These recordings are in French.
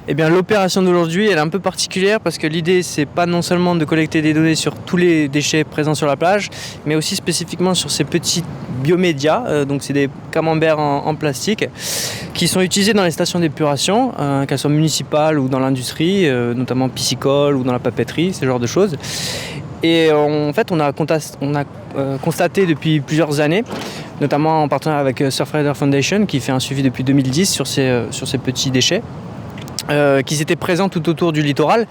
Eh bien, l'opération d'aujourd'hui, elle est un peu particulière parce que l'idée, c'est pas non seulement de collecter des données sur tous les déchets présents sur la plage, mais aussi spécifiquement sur ces petits biomédias. Donc, c'est des camemberts en plastique qui sont utilisés dans les stations d'épuration, qu'elles soient municipales ou dans l'industrie, notamment piscicole ou dans la papeterie, ce genre de choses. Et en fait, on a constaté depuis plusieurs années, notamment en partenariat avec Surfrider Foundation, qui fait un suivi depuis 2010 sur ces petits déchets, qui étaient présents tout autour du littoral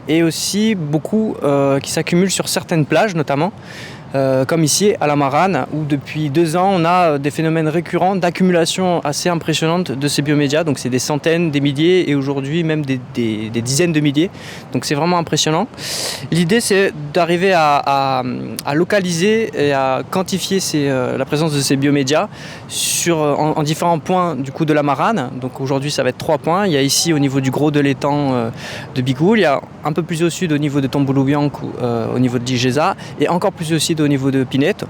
et aussi beaucoup qui s'accumulent sur certaines plages notamment. Comme ici à la Marane, où depuis 2 ans on a des phénomènes récurrents d'accumulation assez impressionnante de ces biomédias. Donc c'est des centaines, des milliers et aujourd'hui même des dizaines de milliers. Donc c'est vraiment impressionnant. L'idée c'est d'arriver à localiser et à quantifier la présence de ces biomédias en différents points du coup de la Marane. Donc aujourd'hui ça va être 3 points. Il y a ici au niveau du gros de l'étang de Bigoul, il y a un peu plus au sud au niveau de Tombouloubianc, au niveau de Digesa, et encore plus au sud au niveau de Pinette.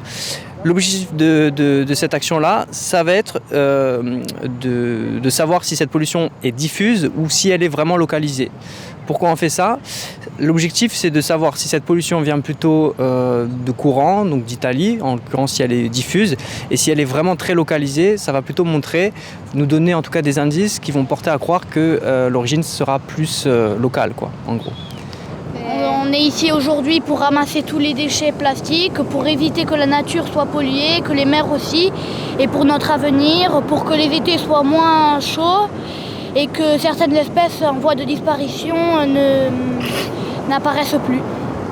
L'objectif de cette action-là, ça va être de savoir si cette pollution est diffuse ou si elle est vraiment localisée. Pourquoi on fait ça ? L'objectif, c'est de savoir si cette pollution vient plutôt de courant, donc d'Italie, en l'occurrence si elle est diffuse, et si elle est vraiment très localisée, ça va plutôt nous donner en tout cas des indices qui vont porter à croire que l'origine sera plus locale, quoi, en gros. On est ici aujourd'hui pour ramasser tous les déchets plastiques, pour éviter que la nature soit polluée, que les mers aussi, et pour notre avenir, pour que les étés soient moins chauds et que certaines espèces en voie de disparition n'apparaissent plus.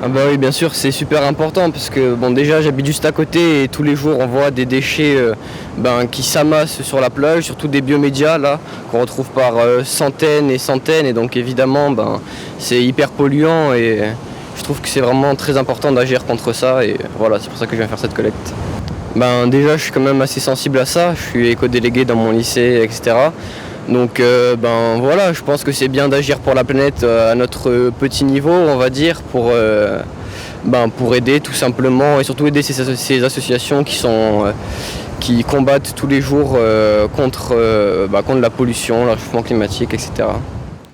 Ah bah oui, bien sûr, c'est super important parce que déjà j'habite juste à côté et tous les jours on voit des déchets qui s'amassent sur la plage, surtout des biomédias là qu'on retrouve par centaines et centaines, et donc évidemment c'est hyper polluant et je trouve que c'est vraiment très important d'agir contre ça, et voilà, c'est pour ça que je viens faire cette collecte. Déjà je suis quand même assez sensible à ça, je suis éco-délégué dans mon lycée, etc. Donc voilà, je pense que c'est bien d'agir pour la planète à notre petit niveau, on va dire, pour aider tout simplement, et surtout aider ces associations qui combattent tous les jours contre la pollution, le réchauffement climatique, etc.